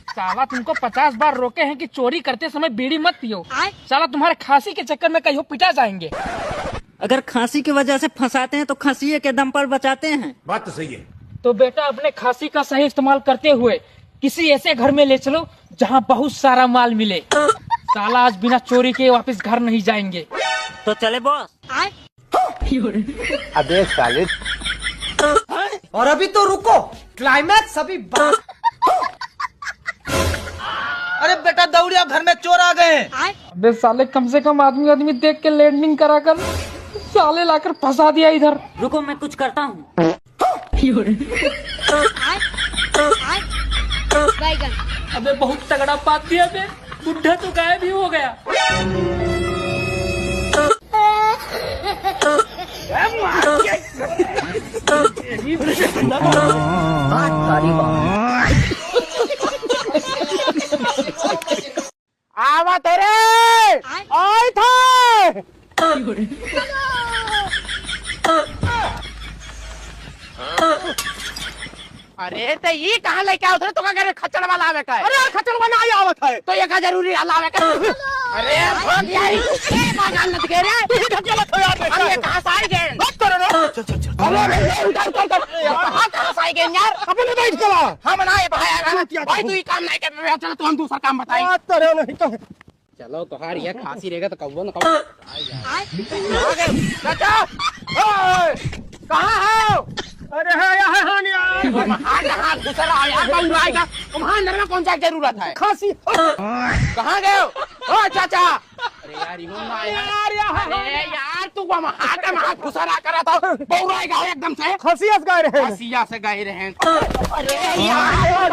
साला तुमको 50 बार रोके हैं कि चोरी करते समय बीड़ी मत पियो। साला तुम्हारे खांसी के चक्कर में कहीं पिटा जाएंगे। अगर खांसी की वजह से फंसाते हैं तो खांसी के दम पर बचाते हैं। बात तो सही है। तो बेटा अपने खांसी का सही इस्तेमाल करते हुए किसी ऐसे घर में ले चलो जहाँ बहुत सारा माल मिले। साला आज बिना चोरी के वापस घर नहीं जाएंगे। तो चले बॉस। अबे साले। और अभी तो रुको, क्लाइमैक्स अभी अरे बेटा दौड़िया, घर में चोर आ गए हैं। अबे साले कम से कम आदमी देख के लैंडिंग करा कर, साले लाकर फंसा दिया इधर। रुको मैं कुछ करता हूँ। अबे बहुत तगड़ा बात दिया बे, बुढ़ा तो गायब ही हो गया। आवा तेरे आए थे। अरे तो ये कहाँ लेके आओ थे? तो क्या खच्चड़ वाला आवे का है? अरे खच्चड़ वाला आई आवत है तो ये का जरूरी लावे का? अरे भाग यार, ये बागान लग गए रे। तू ही ढकेला तो यार। अरे ये कहाँ से आई गए? मत करो रे। चल चल चल। अरे उधर कहाँ से आई गए यार? अपने बैठ चला। हम ना ये भाई तू ही काम नहीं कर रहे। चल तू हम दूसरा काम बताई। मत करो नहीं तो चलो तो हार ये खांसी रहेगा तो कौवा ना कौवा चाचा कहाँ हो? अरे है यहाँ यार दूसरा यार आएगा। तुम्हारे अंदर में कौन सा जरूरत है? खांसी कहाँ गए हो चाचा? अरे यार यार तू वहाँ घुसरा करा था बहुराएगा एकदम से। खसिया से गए रहे। अरे यार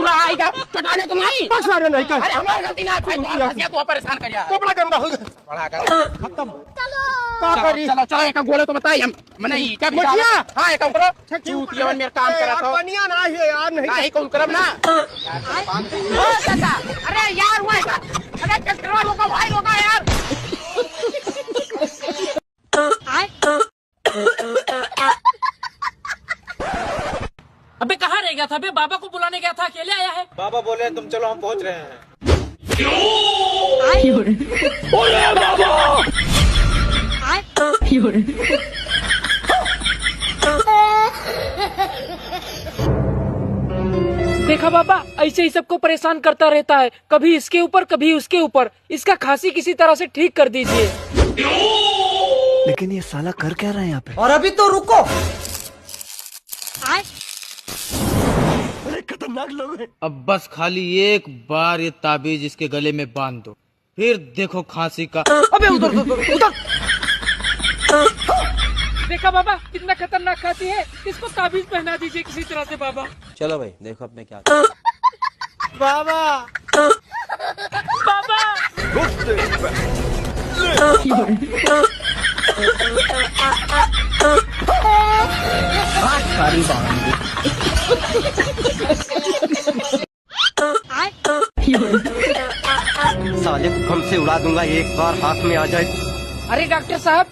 आएगा चटाने तो नहीं। अरे हमारी गलती ना है, तो परेशान कर यार। बड़ा गंदा हो गया, बड़ा गंदा खत्म। चलो चलो एक गोले तो बताइए हम मैंने क्या बिचारा। हाँ एक करो चूतिया मेरा काम करा था। बनिया ना है यार, नहीं कौन करब ना चाचा। अरे यार वो अरे कचरा लोग भाई लोग यार। अबे कहाँ रह गया था? अबे बाबा को बुलाने गया था, अकेले आया है। बाबा बोले तुम चलो हम पहुंच रहे हैं। देखा बाबा, ऐसे ही सबको परेशान करता रहता है, कभी इसके ऊपर कभी उसके ऊपर। इसका खांसी किसी तरह से ठीक कर दीजिए। लेकिन ये साला कर क्या रहा है यहाँ पे? और अभी तो रुको। अरे खतरनाक लोग हैं। अब बस खाली एक बार ये ताबीज इसके गले में बांध दो, फिर देखो खांसी का। अबे उधर उधर। देखा बाबा कितना खतरनाक खांसी है, इसको ताबीज पहना दीजिए किसी तरह से बाबा। चलो भाई देखो अब मैं क्या। बाबा बाबा साले को कम से उड़ा दूंगा एक बार हाथ में आ जाए। अरे डॉक्टर साहब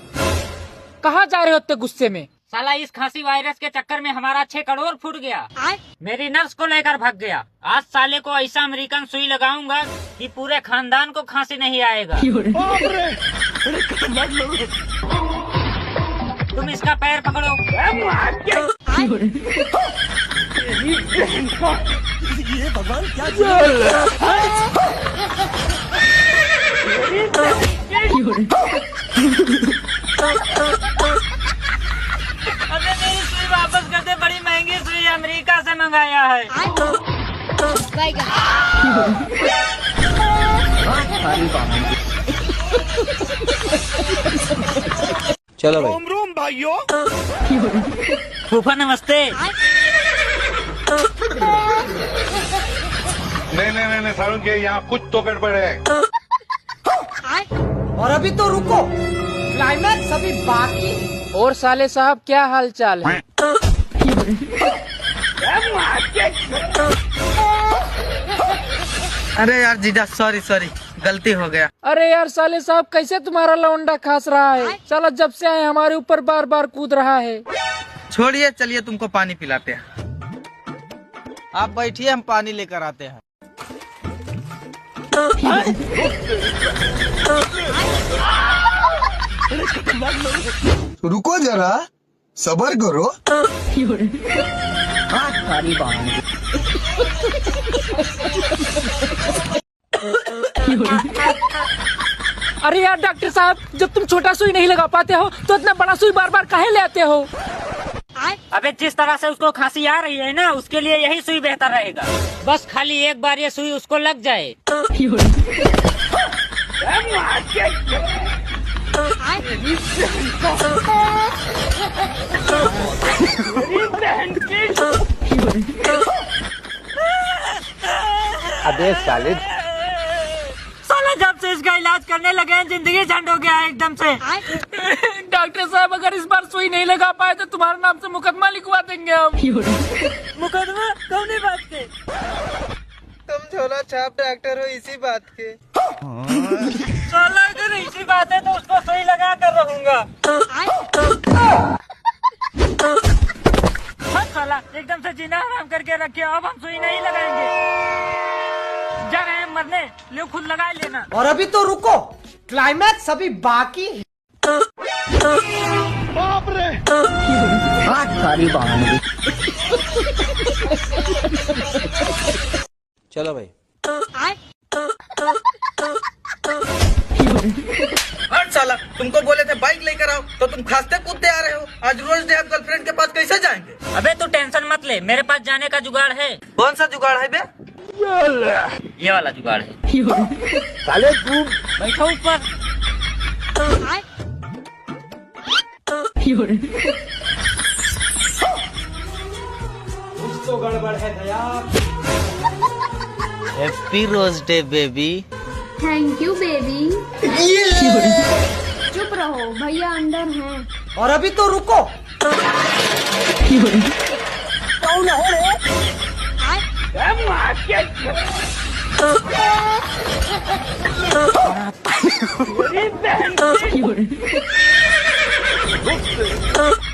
कहाँ जा रहे हो इतने गुस्से में? साला इस खांसी वायरस के चक्कर में हमारा 6 करोड़ फूट गया। मेरी नर्स को लेकर भाग गया। आज साले को ऐसा अमेरिकन सुई लगाऊंगा कि पूरे खानदान को खांसी नहीं आएगा। तुम इसका पैर पकड़ो। ये भगवान क्या अबे मेरी सुई वापस कर दे, बड़ी महंगी सुई अमेरिका से मंगाया है। चलो भाई। रोम रोम भाइयों। फूफा नमस्ते। नहीं सारुण के यहाँ कुछ तो गड़बड़ है। और अभी तो रुको, क्लाइमैक्स अभी बाकी। और साले साहब क्या हाल चाल है? अरे यार जीजा सॉरी गलती हो गया। अरे यार साले साहब कैसे तुम्हारा लौंडा खास रहा है? साला जब से आए हमारे ऊपर बार बार कूद रहा है। छोड़िए, चलिए तुमको पानी पिलाते हैं। आप बैठिए, हम पानी लेकर आते हैं। रुको जरा, सबर करो। अरे यार डॉक्टर साहब, जब तुम छोटा सुई नहीं लगा पाते हो तो इतना बड़ा सुई बार बार काहे ले आते हो? अबे जिस तरह से उसको खांसी आ रही है ना, उसके लिए यही सुई बेहतर रहेगा। बस खाली एक बार ये सुई उसको लग जाए। अबे साले, साला जब से इसका इलाज करने लगे हैं, जिंदगी झंड हो गया है एकदम से। डॉक्टर साहब, अगर इस बार सुई नहीं लगा पाए तो तुम्हारे नाम से मुकदमा लिखवा देंगे हम। मुकदमा कौन बात के? तुम झोला छाप डॉक्टर हो इसी बात के। साला अगर इसी बात है तो उसको सुई लगा कर रहूंगा। हाँ साला, एकदम से जीना हराम करके रखे। अब हम सुई नहीं लगाएंगे। जा रहे हैं मरने, ले खुद लगा लेना। और अभी तो रुको, क्लाइमैक्स अभी बाकी है। बाप रे। चलो भाई। हट साला, तुमको बोले थे बाइक लेकर आओ तो तुम खांसते कूदते आ रहे हो। आज रोज डे आप गर्लफ्रेंड के पास कैसे जाएंगे? अबे तू टेंशन मत ले, मेरे पास जाने का जुगाड़ है। कौन सा जुगाड़ है बे? ये वाला जुगाड़ है। साले तू बैठो ऊपर। तो गड़बड़ है दया। Happy rose day baby. Thank you baby. चुप रहो, भैया अंदर हैं। और अभी तो रुको।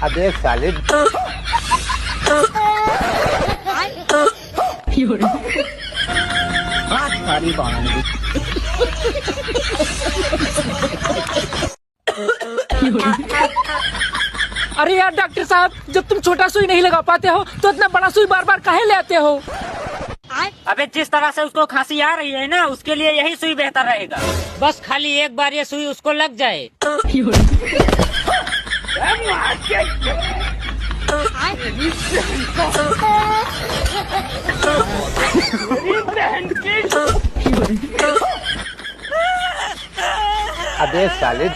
अबे साले, अरे यार डॉक्टर साहब, जब तुम छोटा सुई नहीं लगा पाते हो तो इतना बड़ा सुई बार बार काहे ले आते हो? अबे जिस तरह से उसको खांसी आ रही है ना, उसके लिए यही सुई बेहतर रहेगा। बस खाली एक बार ये सुई उसको लग जाए। अबे साले,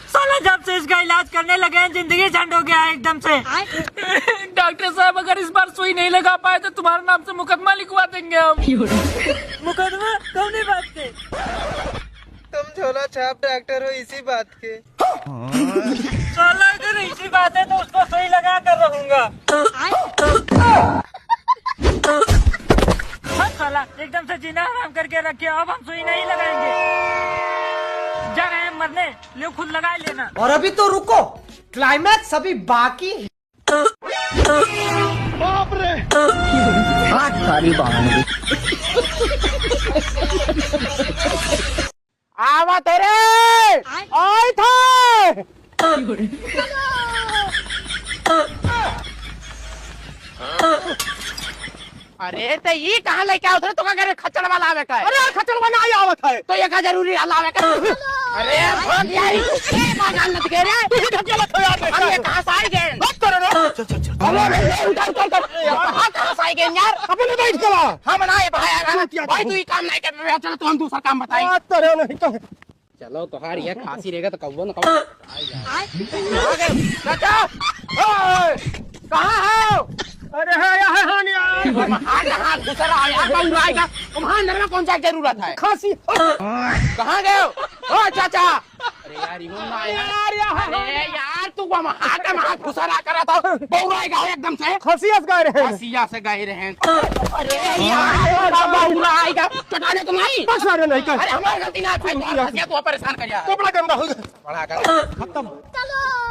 साला जब से इसका इलाज करने लगे हैं, जिंदगी झंड हो गया है एकदम से। डॉक्टर साहब, अगर इस बार सुई नहीं लगा पाए तो तुम्हारे नाम से मुकदमा लिखवा देंगे हम। मुकदमा कौन बात के? तुम झोला छाप डॉक्टर हो इसी बात के। साला अगर इसी बात है तो उसको सुई लगा कर रहूंगा। हाँ साला, एकदम से जीना हराम करके रखे। अब हम सुई नहीं लगाएंगे। जा रहे हैं मरने, ले खुद लगा लेना। और अभी तो रुको, क्लाइमैक्स अभी बाकी है। बाप रे। आवा तेरे आए थे। अरे तो ये कहाँ लेके आओ थे? तो क्या करे, खच्चर वाला आवे का है? अरे खच्चर वाला आई आवत है तो ये का जरूरी लावे का? अरे भाग यार, ये मागान न के रे। हम ये कहाँ से आई गए? मत करो ना। चल चल चल, अरे उधर कहाँ से आई गए यार? अपने बैठ गया। हम ना ये भाई तू ये काम नहीं कर रहा। चल तो हम दूसरा काम बताई। तेरे नहीं तो चलो तो हार ये खांसी रहेगा तो कब न कब चाचा कहाँ हो? अरे है यहाँ यहाँ दूसरा आया कौन आएगा? तुम्हारे अंदर में कौन सा जरूरत है? खांसी कहाँ गए हो? ओ चाचा, अरे यार यूं ना यार यार तू वहां हाथ में हाथ घुसा करा था बौराएगा एकदम से खसियस गाय रहे खसिया से गाय रहे अरे यार बौराएगा चटाने तो नहीं बस अरे नहीं कर अरे हमारी गलती ना खसिया तो परेशान कर यार कपड़ा गंदा हो गया बड़ा कर खत्म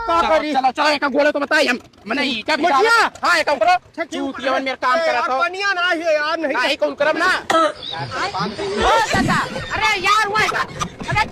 का करी चलो चलो एक गोले तो बताइए हम मैंने ही क्या मछिया हां एक करो चूतिया मेरे काम करा तो पनिया ना है यार नहीं नहीं कौन करब ना अरे यार वो अरे